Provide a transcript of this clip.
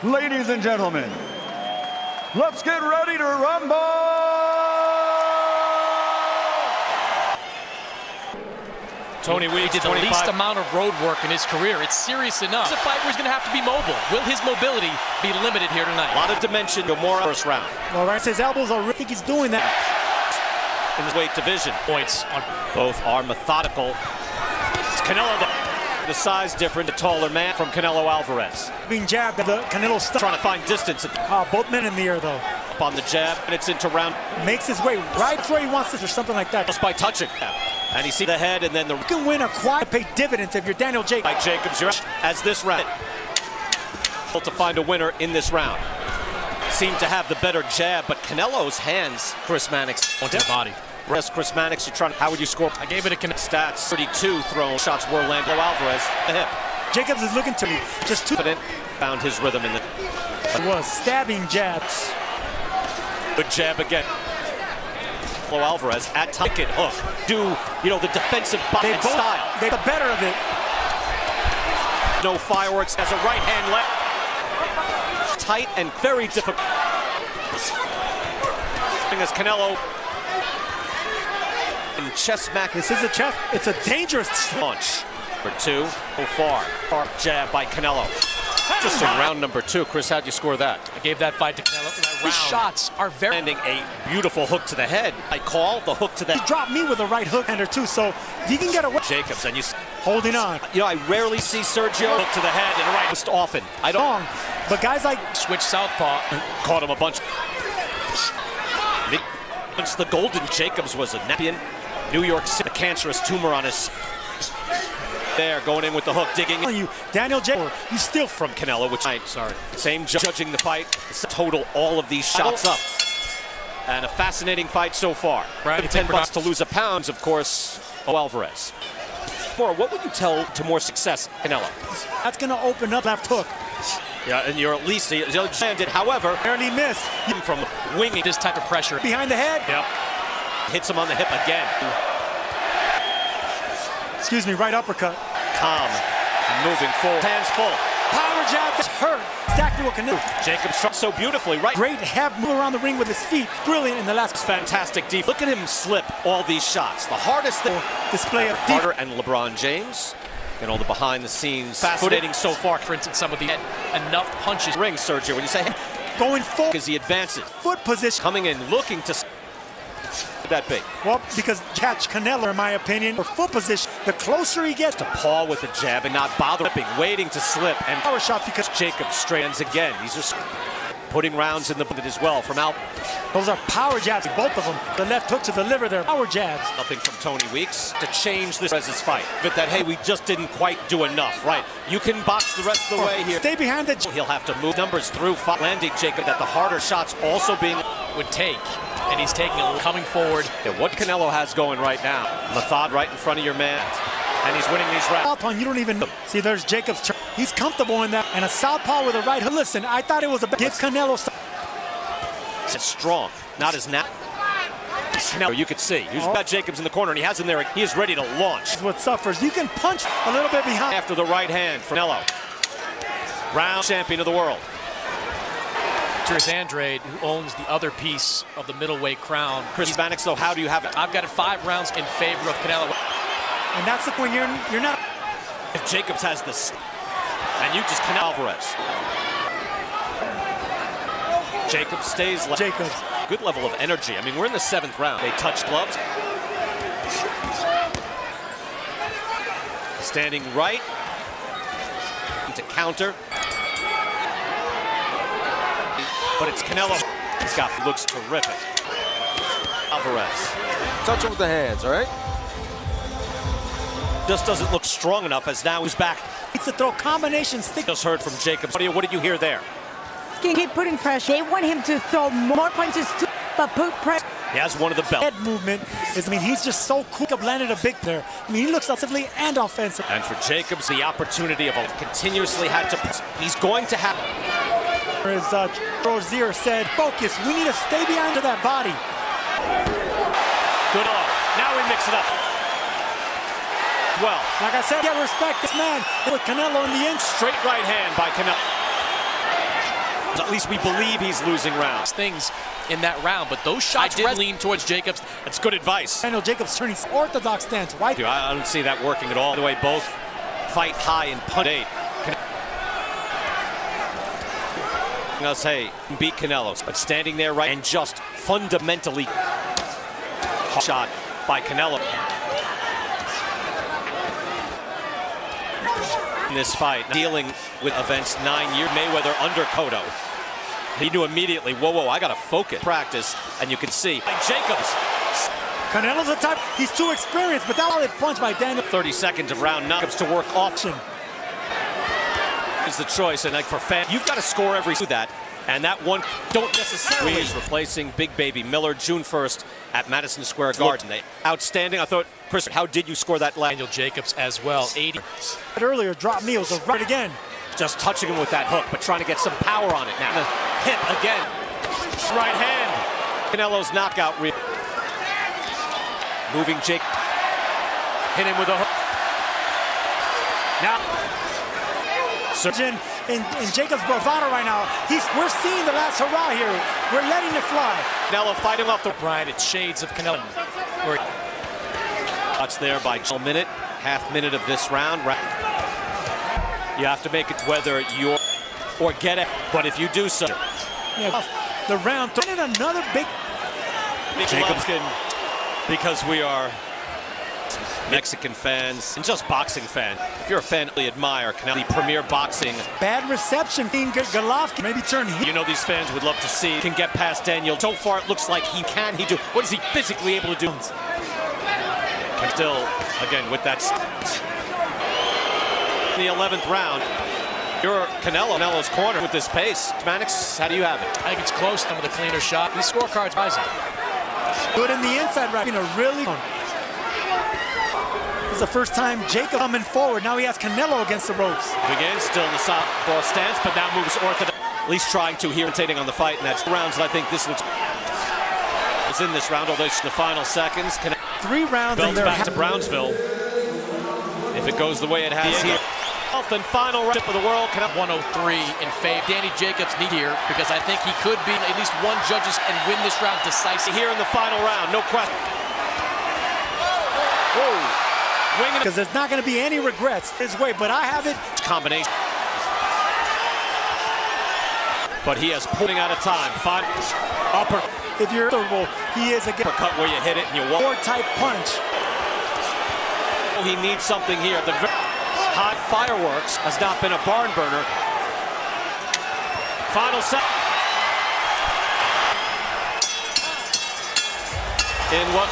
Ladies and gentlemen, let's get ready to rumble! Tony Weeks did the least amount of road work in his career. It's serious enough. It's a fight where he's going to have to be mobile. Will his mobility be limited here tonight? A lot of dimension, more first round. Well, right, his elbows are, I think he's doing that. In the weight division. Points on both are methodical. It's Canelo, the size different, the taller man from Canelo Alvarez. Being jabbed, the Canelo stuff. Trying to find distance. Both men in the air, though. Up on the jab, and it's into round. Makes his way right where he wants it, or something like that. Just by touching. And you see the head, and then the. You can win a quad, pay dividends if you're Daniel Jacobs. Like Jacobs, you're as this round. To find a winner in this round. Seemed to have the better jab, but Canelo's hands, Chris Mannix. onto the body. Rest Chris Mannix, you're trying. How would you score? I gave it a stats. 32 thrown shots were landed. Alvarez, the hip. Jacobs is looking to me just too. Found his rhythm in the. It was stabbing jabs. Good jab again. Alvarez at ticket hook. Do the defensive body style? They're the better of it. No fireworks as a right hand left. Tight and very difficult. As Canelo and chest smack. This is a chest. It's a dangerous launch. Number two, so far. Sharp jab by Canelo. Just in round number 2. Chris, how'd you score that? I gave that fight to Canelo. His shots are very. Landing a beautiful hook to the head. I call the hook to the. He dropped me with a right hook hander too, so if you can get away. Jacobs and you holding on. I rarely see Sergio hook to the head and right most often. I don't. But guys like switch southpaw caught him a bunch. Once the Golden Jacobs was a champion. New York City, a cancerous tumor on his. There, going in with the hook, digging. You, Daniel Jacobs, you still from Canelo, which same judging the fight. Total all of these shots up, and a fascinating fight so far. Right, $10 to lose a pound, of course. Alvarez. What would you tell to more success, Canelo? That's going to open up left hook. Yeah, and you're at least landed. However, barely missed from winging this type of pressure behind the head. Yep, hits him on the hip again. Excuse me, right uppercut. Calm, moving forward, hands full. Power jab that's hurt. Exactly what Canelo. Jacobs struck so beautifully, right? Great half move around the ring with his feet. Brilliant in the last. Fantastic defense. Look at him slip all these shots. The hardest thing. Display of Carter and LeBron James. And all the behind the scenes. Fascinating so far. For instance, some of the enough punches. Ring, Sergio, when you say going forward as he advances. Foot position. Coming in, looking to. That big? Well, because catch Canelo, in my opinion, for foot position, the closer he gets to Paul with a jab and not bothering, waiting to slip and power shot because Jacobs strands again. These are putting rounds in the bit as well from out. Those are power jabs, both of them. The left hook to deliver their power jabs. Nothing from Tony Weeks to change this Rez's fight. But that, hey, we just didn't quite do enough, right? You can box the rest of the way here. Stay behind the. He'll have to move numbers through, landing Jacob that the harder shots also being would take. And he's taking a coming forward. Yeah, what Canelo has going right now. Method right in front of your man. And he's winning these rounds. Southpaw, you don't even see. There's Jacobs. He's comfortable in that. And a southpaw with a right hook. Listen, I thought it was a give Canelo. It's strong, not as now. You could see. He's got Jacobs in the corner, and he has him there. He is ready to launch. That's what suffers. You can punch a little bit behind. After the right hand from Canelo. Round champion of the world. Chris Andrade, who owns the other piece of the middleweight crown. Chris Mannix, though, how do you have it? I've got it 5 rounds in favor of Canelo. And that's the when you're not. If Jacobs has this, and you just Canelo Alvarez. Jacobs stays left. Jacobs. Good level of energy. I mean, we're in the 7th round. They touch gloves. Standing right. To counter. But it's Canelo. Looks terrific. Alvarez. Touch him with the hands, all right? Just doesn't look strong enough as now he's back. It's a throw combination stick. Just heard from Jacobs. What did you hear there? Keep putting pressure. They want him to throw more punches too, but put pressure. He has one of the belt. Head movement is, he's just so quick. Landed a big there. He looks offensively and offensive. And for Jacobs, the opportunity of continuously had to. He's going to have. As Rozier said, focus. We need to stay behind to that body. Good on. Now we mix it up. Well, like I said, get respect this man with Canelo in the end. Straight right hand by Canelo. At least we believe he's losing rounds. Things in that round, but those shots did lean towards Jacobs. That's good advice. Daniel Jacobs turning orthodox stance. Right? I don't see that working at all. The way both fight high and punch 8. Us, hey, beat Canelo, but standing there right and just fundamentally shot by Canelo. In this fight, dealing with events 9 years, Mayweather under Cotto. He knew immediately, whoa, I got to focus. Practice, and you can see Jacobs. Canelo's the type, he's too experienced, but that solid punch by Daniel. 30 seconds of round 9 to work option. Is the choice, and like for fans, you've got to score every that, and that one don't necessarily. He's replacing Big Baby Miller June 1st at Madison Square Garden. Outstanding. I thought, Chris, how did you score that last? Daniel Jacobs as well, 80. Earlier, drop meals, so right again. Just touching him with that hook, but trying to get some power on it now. The hip again. Right hand. Canelo's knockout. Moving Jake. Hit him with a hook. Now. In Jacobs' bravado right now, we're seeing the last hurrah here. We're letting it fly. Canelo fighting off the Brian, it's shades of Canelo. Watch there by a minute, half minute of this round. You have to make it whether you're or get it, but if you do so. Yeah, the round, and another big. Jacobs can, because we are Mexican fans and just boxing fans. If you're a fan, we admire Canelo, the premier boxing. Bad reception. Golovkin maybe turn. You know these fans would love to see can get past Daniel. So far, it looks like he can. He do. What is he physically able to do? And still, again, with that. In the 11th round, you're Canelo's corner with this pace. Mannix, how do you have it? I think it's close. Some of the cleaner shot. These scorecards rising. Good in the inside, right? Really. This is the first time Jacob coming forward. Now he has Canelo against the ropes. Again, still in the southpaw stance, but now moves orthodox. At least trying to here, rotating on the fight, and that's the rounds. And I think this looks is in this round, although it's in the final seconds. 3 rounds. Builds back to Brownsville. If it goes the way it has here. And final round of the world. 103 in favor. Danny Jacobs need here because I think he could be at least one judges and win this round decisively. Here in the final round, no question. Whoa. Because there's not going to be any regrets his way, but I have it. Combination. But he is pulling out of time. Upper. If you're he is a uppercut where you hit it and you walk. Type punch. He needs something here. The hot fireworks has not been a barn burner. Final set. In what